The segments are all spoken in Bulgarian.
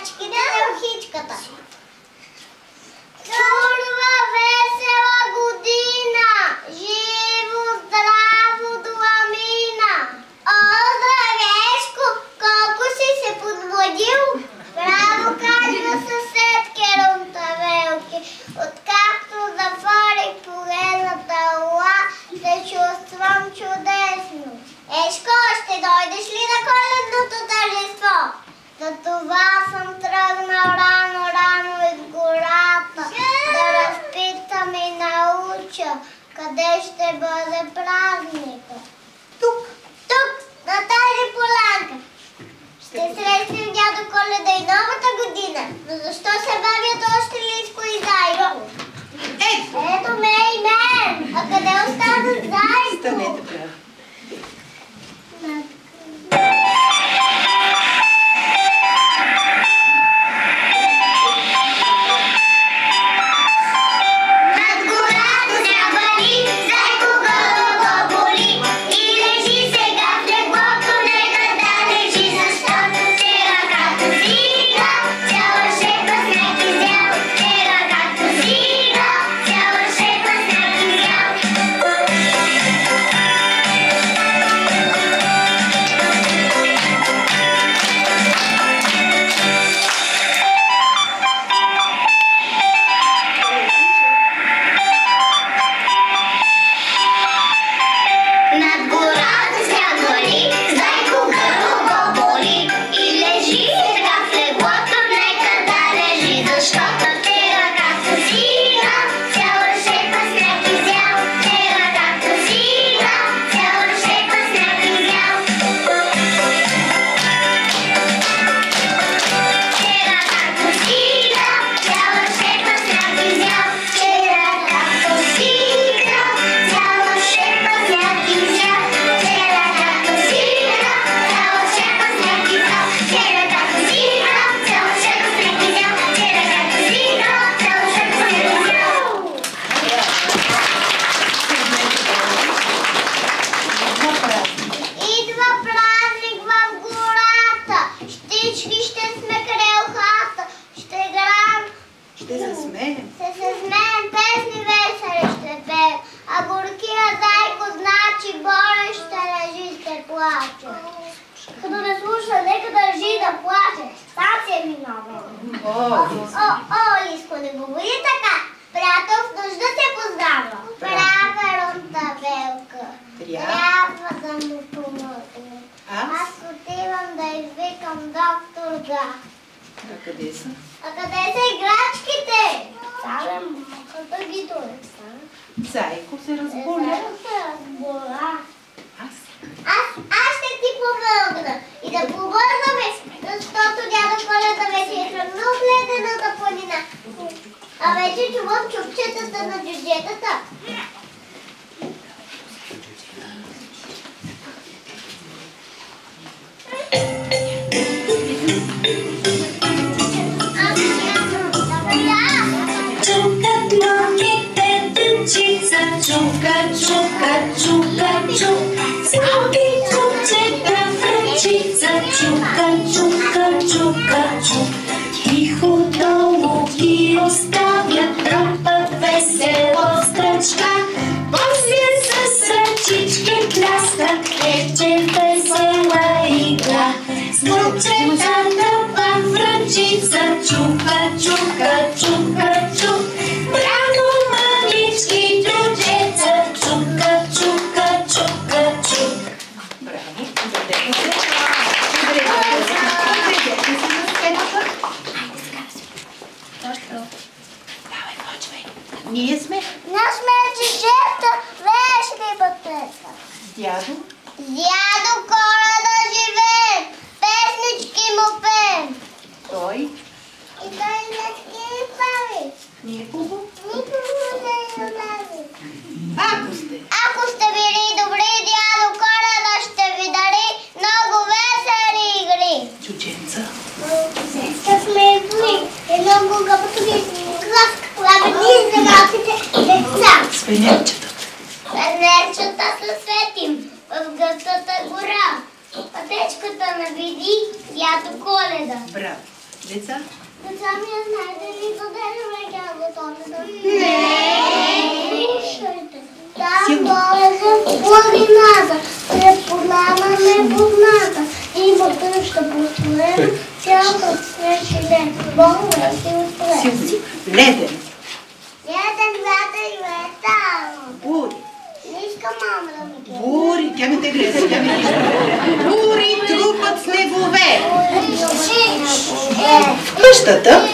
играчките на ухичката. Сурва весела година, живо, здраво, дламина. О, здравешко, колко си се подводил? Браво, казва съседке Рунтавелки. Откакто затворих поредната ула, се чувствам чудесно. Ешко, ще дойдеш ли на коледното тържество? За това съм тръгнал рано из гората, да разпитам и науча, къде ще бъде празника. Тук, на тази полянка. Ще срещнем дядо Коледа и новата година, но защо се бавят още Лиско и Зайко? Ето ме и мен! А къде остана Зайко? Станете прави. Като не слуша, нека държи да плаче. Сам си е виновен. Лиско, не говори така. Приятел в нужда се познава. Права Рунтавелка. Трябва да му помогне. Аз отивам да извикам доктор Га. А къде са? А къде са играчките? Ставам моката ги донеса. Зайко се разболя. Аз ще ти помогна и да побързаме, защото дядо Коледа вече е тръгнал в ледената планина. А вече чувам чупчетата на джуджетата. Чукат ногите дъвчица, чука, чука, чука, чука. Слаби чукчета в ръчица, чука, чука, чука, чука. Тихо долу ги оставят, тропат весело стръчка. После с ръчички пляскат, вече весела игра. С момчетата в ръчица, чука, чука, чука, чука. Браво, мънички джуджеца, чука, чука, чука, чука. Браво, подредете се. Подредете се на сцената. Давай, почвай. Ние сме сме джуджета, вечни бътета. дядо. Дядо Коледа живее, песнички му пеем. Той. И той не ски прави. Никого. Никого не прави. Ако сте били добри, дядо Коледа ще ви дари много весели игри. Чученца. Сега сме зли и много гъбки класка, ние за малките деца. С фенерчета. Фенерчета се светим в гъстата гора. Пътечката навиди дядо Коледа. Браво. Деца? Деца ми я знаете ли заделяме гяготата? Не! Слушайте. Там долу в планината, препознаваме позната. Има тъща построена, цялата свежи ден. Бог да си отпре. Леден. Яден, вятър и ветал. Бури. Не искам мама да ми гледа. Бури, тя ми те гледа, тя ми гледа. Бури трупат снегове. Къщата.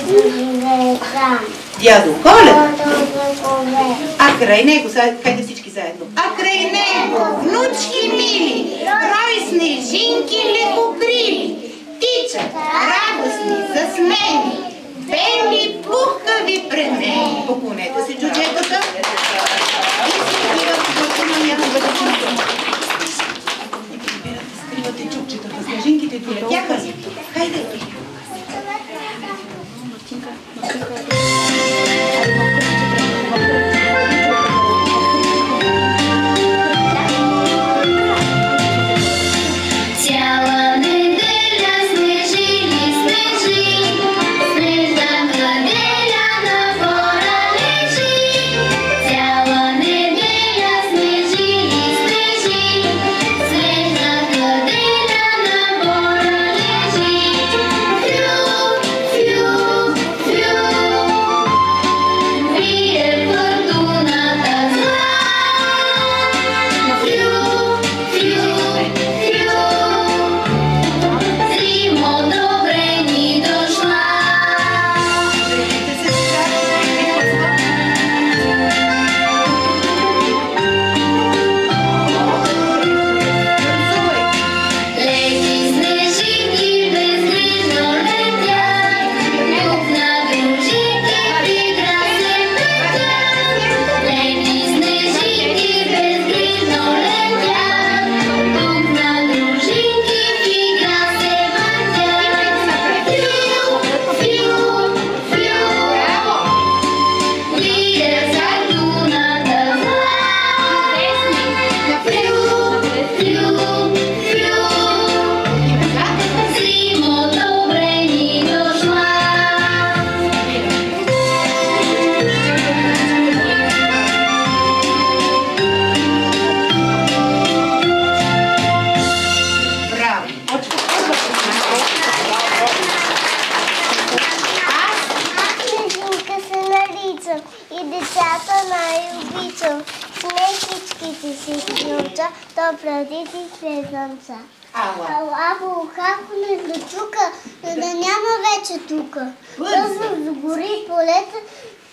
Живее там. Дядо Колед. Кове. А край него, хайде всички заедно. А край него, внучки мили, брой снежинки лекокрили, тичат радостни, засмени, бели, пухкави премени. Поклонете се, джуджетата. И се отиват върху на някога да чукат. И прибирате, скривате чукчетата, снежинките долетяха ли? Хайде. И децата най-обичам. Снежичките си ключа, то преди си слезънца. Ала, ако не зачука, да няма вече тука. Бързо загори полета,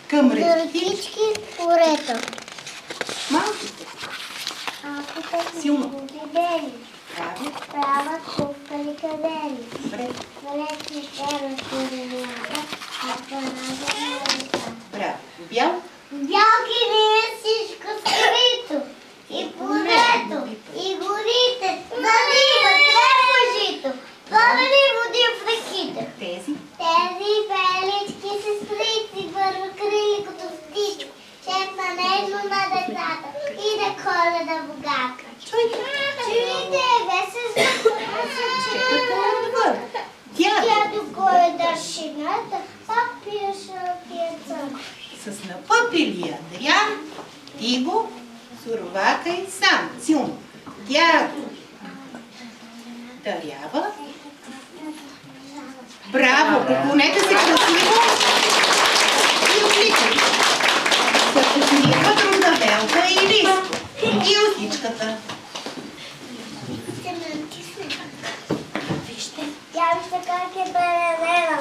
към ръкички порета. Малките. Силно. Правят купкали кадели. Валетни тера сирената, а парада на Браво. Бял? Бялки не е всичко скрито. И полето, и горите, залива, слепо жито, пълни води в реките. Тези белички сестрици, бървокрили като птичко, чепна нежно на децата и да Коледа богата. Чуйте, весел звук, дядо Коледа шината, пак пие широкия цън. с напъпили Андриан, Тиго, Сурвака и сам. Силно. Дядо дарява. Браво! Поклонете се красиво и отлично. Като смихват Рудавелка и Лиско. И осичката. Вижте как е беленена.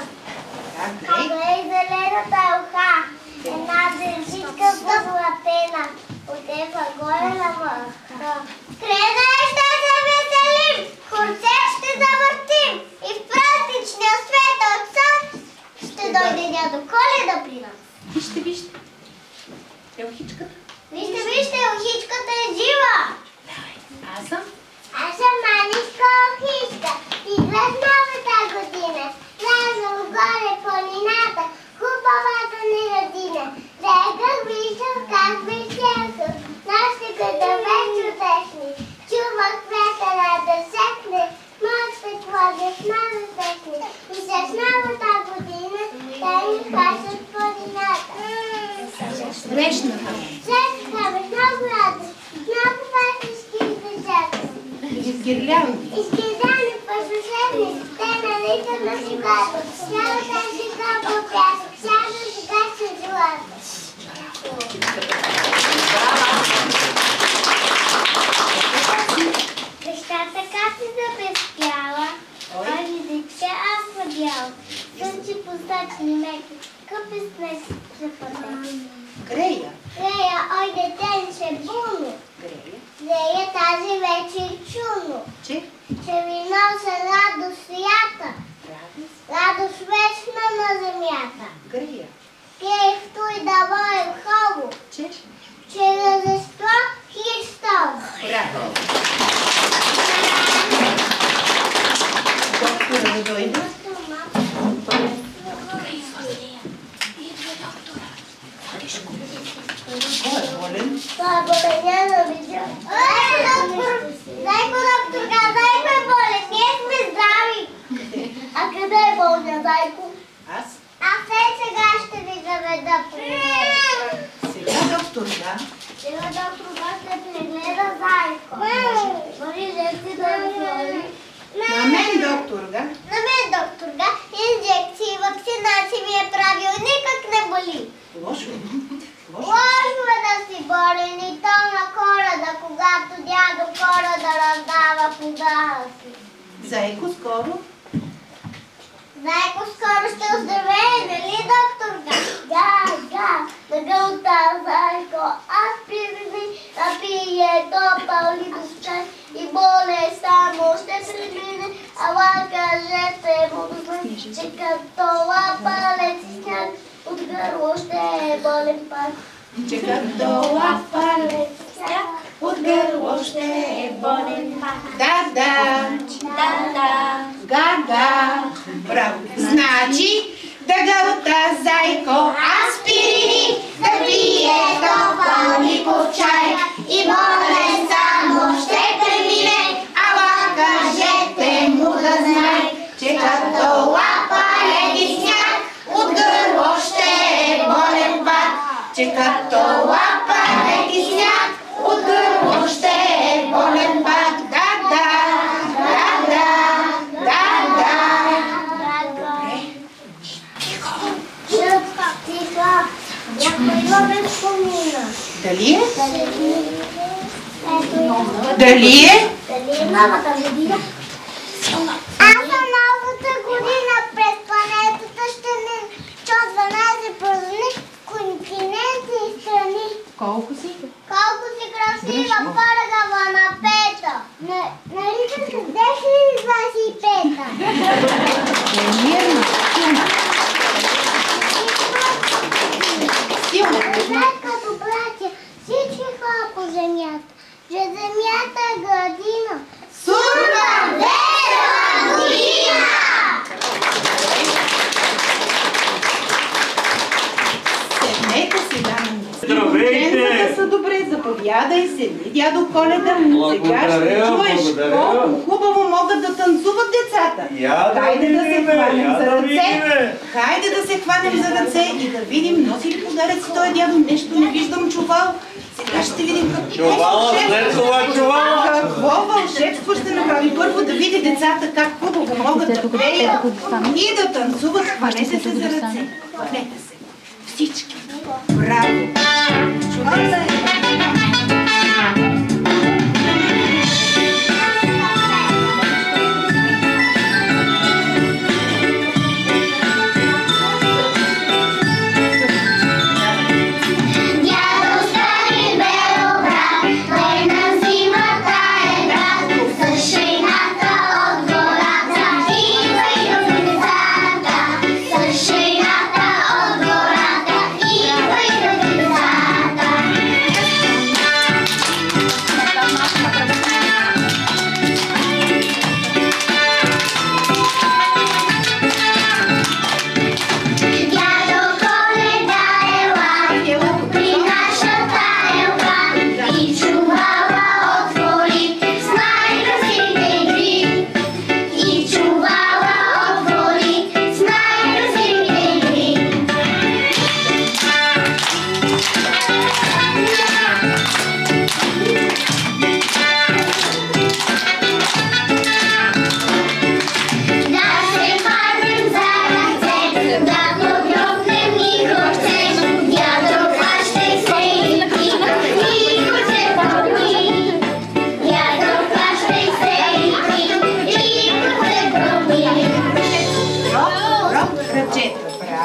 Как е? Глей зелената уха. Една държичка златена. Отева голема мъха. Крена ще се веселим. Хорце ще завъртим. И в празничния свет от сън ще дойде дядо Коледа при нас. Вижте. Елхичката. Вижте, охичката е жива. Аз съм. Аз съм маничка охичка. Идвах новата година. Влязам горе планината. Хубавата ни родина. Регах, виждам как висяха. Нашите градове чудесни. много светли и с новата година да им кажат планината. Срещнаха ме. Срещнаха ме много радост, много пътнички и децата. И с гирлянди. И с гирлянди посушени, те налита на шикото. Цялата жига по пясък, цялата жига се злата. Нещата как си запевкяла, ой, дече аз надяла. Слънче постачни меки, къпи снег се пътеки. Грея. Грея, ой, детенче, буно. Грея. Грея тази вечер чуно. Че? Че ви нося радост свята, радост вечна на земята. Грея. Грея в той да воем хубаво, Че? че Рождество Христово. Браво. Доктора да дойде. Кой е болен? Това е болен, няма да видя. Доктор! Зайко, докторка, Зайко е болен, ние сме здрави. А къде е болния Зайко? Аз? Аз сега ще ви заведа при него. Сега доктор, да. Сега докторка ще прегледа Зайко. Може ли ти да ви? На мен доктор, да. На мен докторка, инжекции, вакцинации ми е правил, никак не боли. Лошо е. Лошо е да си болен и то на Коледа, когато дядо Коледа раздава подаръци си. Зайко, скоро? Зайко скоро ще оздравее, нали докторка? Да, на гълта Зайко, аз пирни, напие топъл липов чай и боле само ще премине, ала кажете му, че като лапалец сняг от гърло ще е болен пак. Че като лапалец сняг от гърло ще е болен пак. Да. Га. Браво. Значи, да гълта Зайко аспирини, да пие топъл липов чай и болен само ще премине, ала кажете му да знае, че като лапалец сняг от гърло ще е болен пак. Че като лапалец сняг от гърло ще е болен пак. Да. Някой ме спомина. Дали е? Дали е новата година? Аз съм новата година. През планетата ще не чо 12 празнини, континенти и страни. Колко си? Колко си красива, пъргава на пета. Нарича се 2025-та. Примерно, силна. Знаят като братя всички хора по земята, че земята е градина. Сурва весела година! Седнете сега. Здравейте! Децата са добре, заповядай се. Дядо Коледа, сега ще чуеш колко хубаво могат да танцуват децата. Хайде да се хванем за ръце. Хайде да се хванем за ръце и да видим носи ли подаръци той дядо. Нещо не виждам чувал. Сега ще видим какво вълшебство ще направи. Първо да види децата как хубаво могат да пеят и да танцуват. Хванете се за ръце. Хванете се. Всички. Браво! Чудесно!